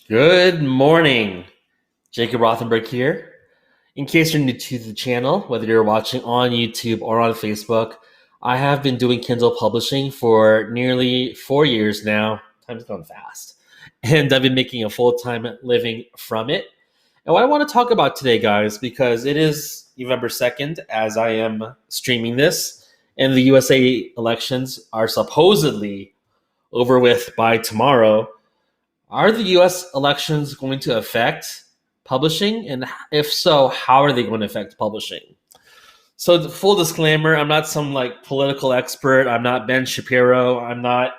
Good morning. Jacob Rothenberg here. In case you're new to the channel, whether you're watching on YouTube or on Facebook, I have been doing Kindle publishing for nearly 4 years now. Time's gone fast. And I've been making a full-time living from it. And what I want to talk about today, guys, because it is November 2nd as I am streaming this, and the USA elections are supposedly over with by tomorrow. Are the US elections going to affect publishing? And if so, how are they going to affect publishing? So, the full disclaimer, I'm not some political expert. I'm not Ben Shapiro. I'm not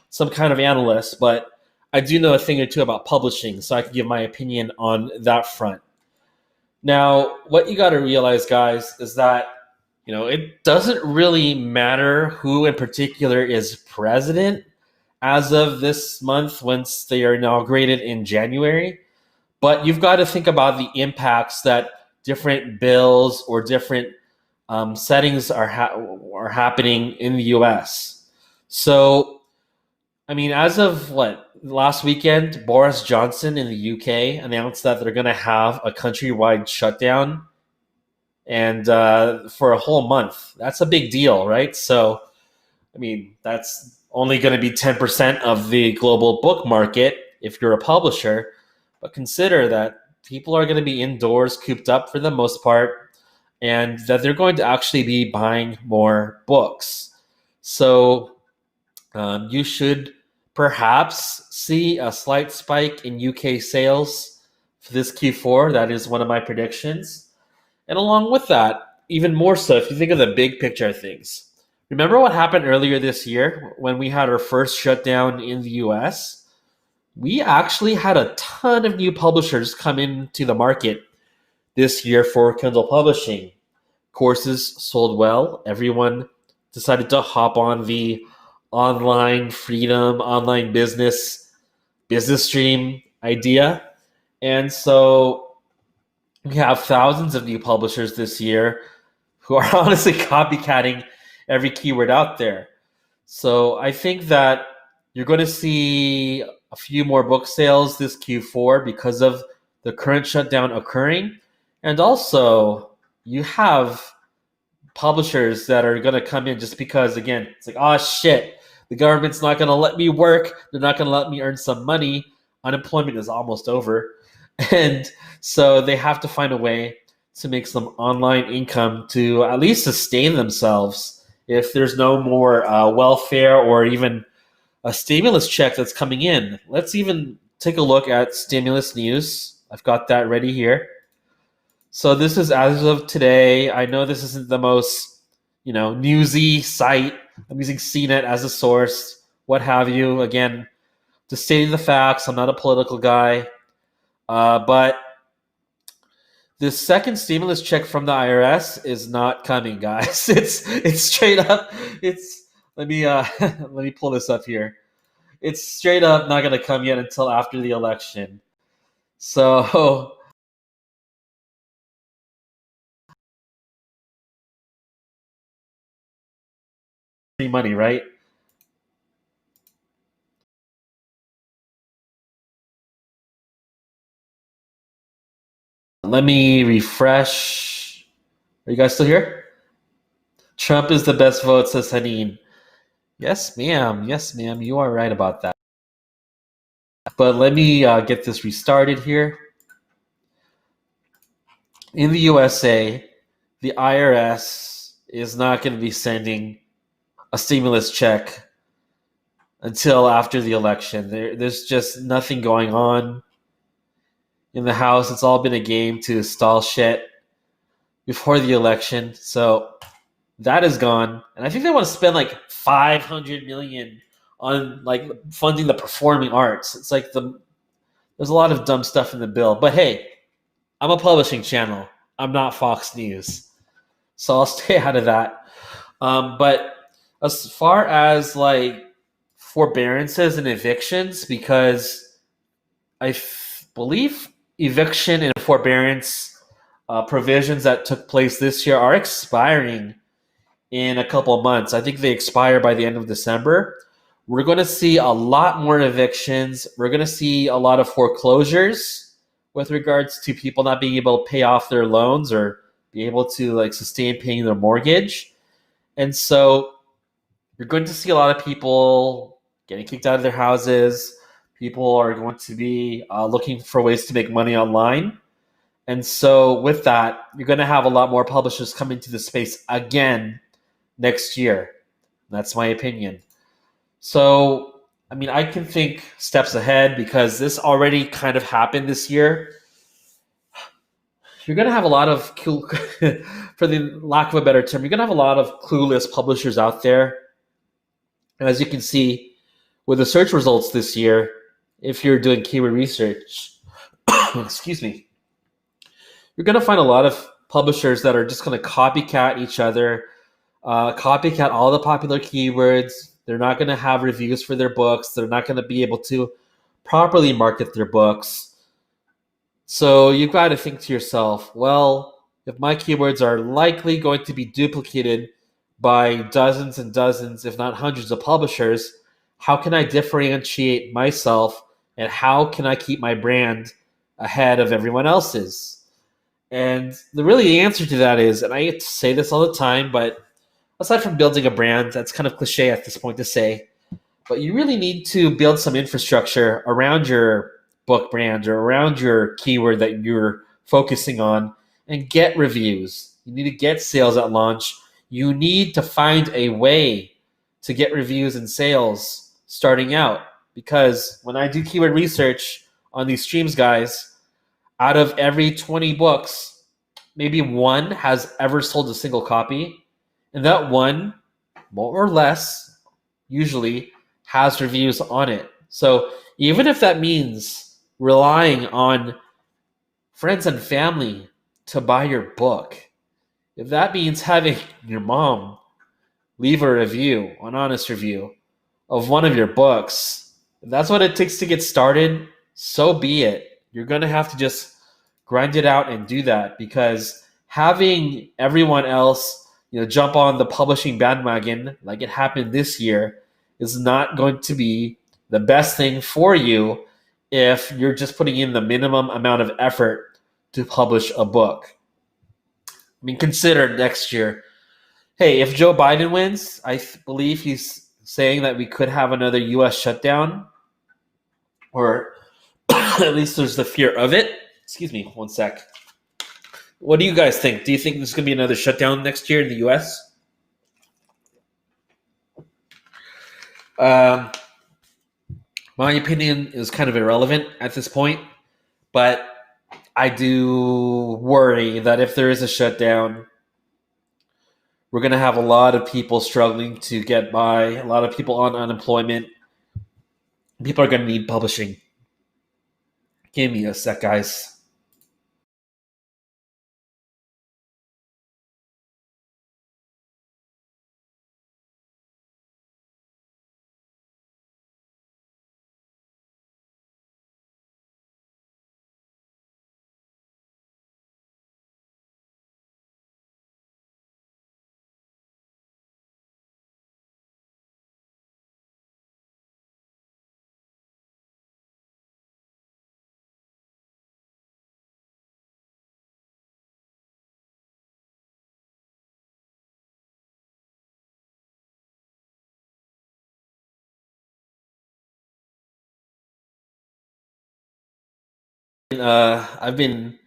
some kind of analyst, but I do know a thing or two about publishing, so I can give my opinion on that front. Now, what you got to realize, guys, is that it doesn't really matter who in particular is president as of this month once they are inaugurated in January. But you've got to think about the impacts that different bills or different settings are happening in the U.S. So, I mean, as of last weekend, Boris Johnson in the U.K. announced that they're going to have a countrywide shutdown, and for a whole month. That's a big deal, right? So, I mean, that's only going to be 10% of the global book market if you're a publisher. But consider that people are going to be indoors, cooped up for the most part, and that they're going to actually be buying more books. So you should perhaps see a slight spike in UK sales for this Q4. That is one of my predictions. And along with that, even more so, if you think of the big picture of things, remember what happened earlier this year when we had our first shutdown in the US? We actually had a ton of new publishers come into the market this year for Kindle publishing. Courses sold well. Everyone decided to hop on the online freedom, online business stream idea. And so we have thousands of new publishers this year who are honestly copycatting every keyword out there. So I think that you're going to see a few more book sales this Q4 because of the current shutdown occurring. And also, you have publishers that are going to come in just because, again, it's like, oh shit, the government's not going to let me work. They're not going to let me earn some money. Unemployment is almost over. And so they have to find a way to make some online income to at least sustain themselves if there's no more welfare or even a stimulus check that's coming in. Let's even take a look at stimulus news. I've got that ready here. So this is as of today. I know this isn't the most, newsy site. I'm using CNET as a source, what have you. Again, just stating the facts. I'm not a political guy. But the second stimulus check from the IRS is not coming, guys. It's straight up. Let me pull this up here. It's straight up not going to come yet until after the election. So free money, right? Let me refresh. Are you guys still here? Trump is the best vote, says Haneen. Yes, ma'am. Yes, ma'am. You are right about that. But let me get this restarted here. In the USA, the IRS is not going to be sending a stimulus check until after the election. There's just nothing going on in the House. It's all been a game to stall shit before the election. So that is gone. And I think they want to spend like $500 million on funding the performing arts. It's like there's a lot of dumb stuff in the bill. But hey, I'm a publishing channel. I'm not Fox News. So I'll stay out of that. But as far as forbearances and evictions, because I believe eviction and forbearance provisions that took place this year are expiring in a couple of months. I think they expire by the end of December, we're going to see a lot more evictions. We're going to see a lot of foreclosures with regards to people not being able to pay off their loans or be able to like sustain paying their mortgage. And so you're going to see a lot of people getting kicked out of their houses. People are going to be looking for ways to make money online. And so with that, you're going to have a lot more publishers come into the space again next year. That's my opinion. So, I mean, I can think steps ahead because this already kind of happened this year. You're going to have a lot of, for the lack of a better term, you're going to have a lot of clueless publishers out there. And as you can see with the search results this year, if you're doing keyword research, excuse me, you're going to find a lot of publishers that are just going to copycat each other, copycat all the popular keywords. They're not going to have reviews for their books. They're not going to be able to properly market their books. So you've got to think to yourself, well, if my keywords are likely going to be duplicated by dozens and dozens, if not hundreds of publishers, how can I differentiate myself and how can I keep my brand ahead of everyone else's? And the answer to that is, and I get to say this all the time, but aside from building a brand, that's kind of cliche at this point to say, but you really need to build some infrastructure around your book brand or around your keyword that you're focusing on and get reviews. You need to get sales at launch. You need to find a way to get reviews and sales starting out. Because when I do keyword research on these streams, guys, out of every 20 books, maybe one has ever sold a single copy. And that one, more or less, usually has reviews on it. So even if that means relying on friends and family to buy your book, if that means having your mom leave a review, an honest review of one of your books, if that's what it takes to get started, so be it. You're going to have to just grind it out and do that, because having everyone else, jump on the publishing bandwagon like it happened this year is not going to be the best thing for you if you're just putting in the minimum amount of effort to publish a book. I mean, consider next year. Hey, if Joe Biden wins, I believe he's saying that we could have another U.S. shutdown, or at least there's the fear of it. Excuse me, one sec. What do you guys think? Do you think there's going to be another shutdown next year in the U.S.? My opinion is kind of irrelevant at this point, but I do worry that if there is a shutdown, we're going to have a lot of people struggling to get by, a lot of people on unemployment. People are going to need publishing. Give me a sec, guys. I've been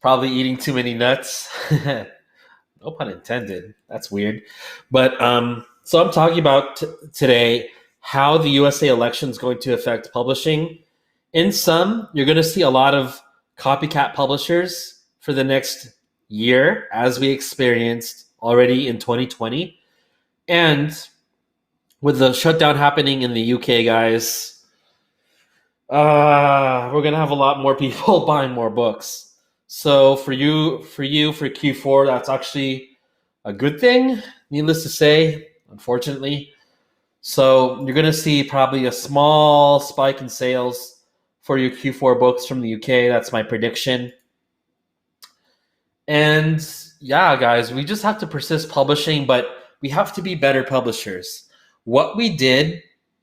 probably eating too many nuts. No pun intended. That's weird. But so I'm talking about today how the USA election is going to affect publishing. In sum, you're going to see a lot of copycat publishers for the next year, as we experienced already in 2020. And with the shutdown happening in the UK, guys, we're going to have a lot more people buying more books. So for Q4, that's actually a good thing, needless to say, unfortunately. So you're going to see probably a small spike in sales for your Q4 books from the UK. That's my prediction. And yeah, guys, we just have to persist publishing, but we have to be better publishers. What we did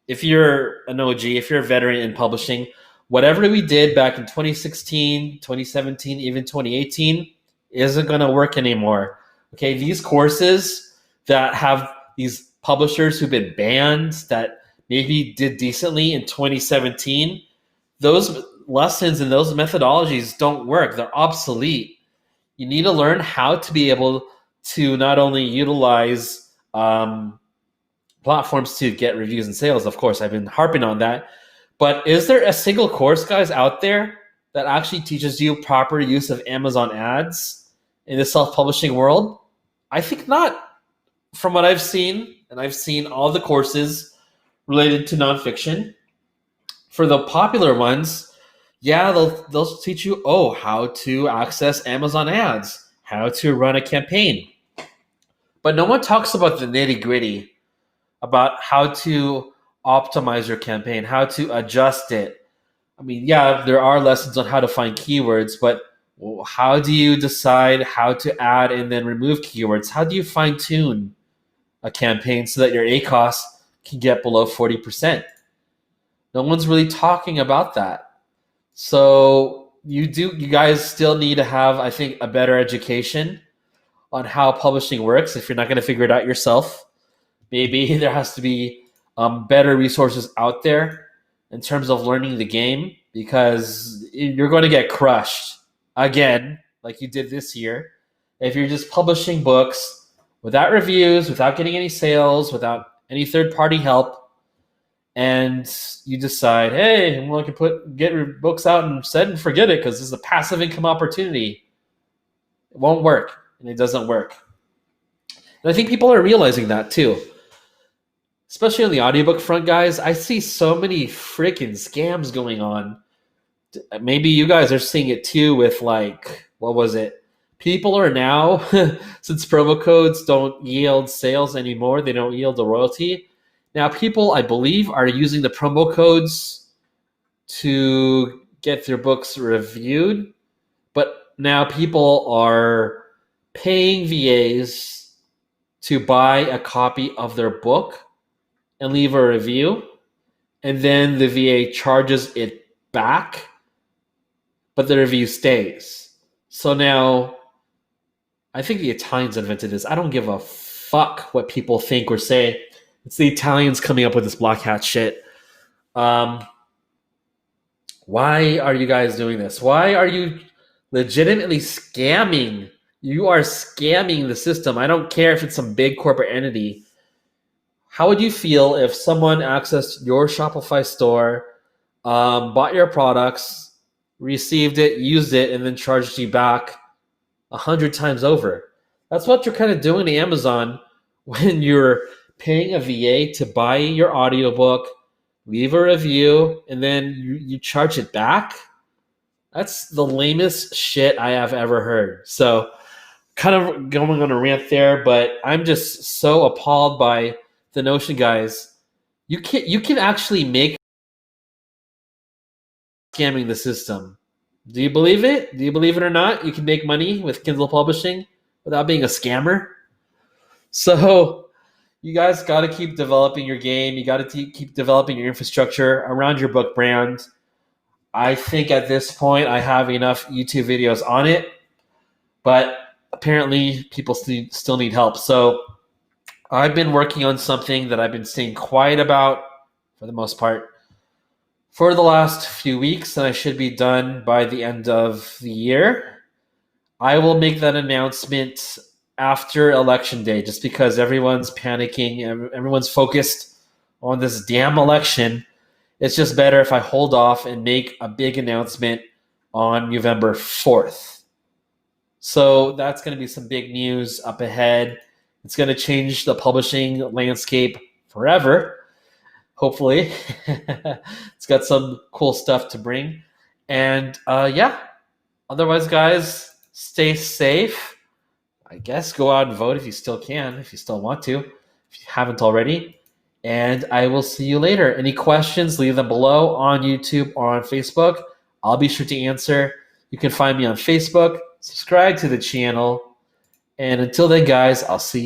if you're an OG, if you're a veteran in publishing, whatever we did back in 2016, 2017, even 2018 isn't going to work anymore. Okay, these courses that have these publishers who've been banned that maybe did decently in 2017, those lessons and those methodologies don't work. They're obsolete. You need to learn how to be able to not only utilize platforms to get reviews and sales. Of course, I've been harping on that. But is there a single course, guys, out there that actually teaches you proper use of Amazon ads in the self-publishing world? I think not. From what I've seen, and I've seen all the courses related to nonfiction, for the popular ones, yeah, they'll teach you, how to access Amazon ads, how to run a campaign. But no one talks about the nitty-gritty, about how to optimize your campaign, how to adjust it. I mean, yeah, there are lessons on how to find keywords, but how do you decide how to add and then remove keywords? How do you fine-tune a campaign so that your ACoS can get below 40%? No one's really talking about that. So you guys still need to have, I think, a better education on how publishing works if you're not going to figure it out yourself. Maybe there has to be better resources out there in terms of learning the game, because you're going to get crushed again, like you did this year, if you're just publishing books without reviews, without getting any sales, without any third-party help, and you decide, hey, well, I can get books out and set and forget it because this is a passive income opportunity. It won't work, and it doesn't work. And I think people are realizing that too. Especially on the audiobook front, guys, I see so many freaking scams going on. Maybe you guys are seeing it too with, like, what was it? People are now, since promo codes don't yield sales anymore, they don't yield the royalty. Now people, I believe, are using the promo codes to get their books reviewed. But now people are paying VAs to buy a copy of their book and leave a review, and then the VA charges it back, but the review stays. So now, I think the Italians invented this. I don't give a fuck what people think or say. It's the Italians coming up with this black hat shit. Why are you guys doing this? Why are you legitimately scamming? You are scamming the system. I don't care if it's some big corporate entity. How would you feel if someone accessed your Shopify store, bought your products, received it, used it, and then charged you back 100 times over? That's what you're kind of doing to Amazon when you're paying a VA to buy your audiobook, leave a review, and then you charge it back. That's the lamest shit I have ever heard. So kind of going on a rant there, but I'm just so appalled by the notion, guys. You can actually make scamming the system. Do you believe it? Do you believe it or not? You can make money with Kindle publishing without being a scammer. So you guys got to keep developing your game. You got to keep developing your infrastructure around your book brand. I think at this point I have enough YouTube videos on it, but apparently people still need help. So I've been working on something that I've been staying quiet about, for the most part, for the last few weeks, and I should be done by the end of the year. I will make that announcement after Election Day, just because everyone's panicking, everyone's focused on this damn election. It's just better if I hold off and make a big announcement on November 4th. So that's going to be some big news up ahead. It's going to change the publishing landscape forever, hopefully. It's got some cool stuff to bring. And otherwise, guys, stay safe. I guess go out and vote if you still can, if you still want to, if you haven't already. And I will see you later. Any questions, leave them below on YouTube or on Facebook. I'll be sure to answer. You can find me on Facebook. Subscribe to the channel. And until then, guys, I'll see you.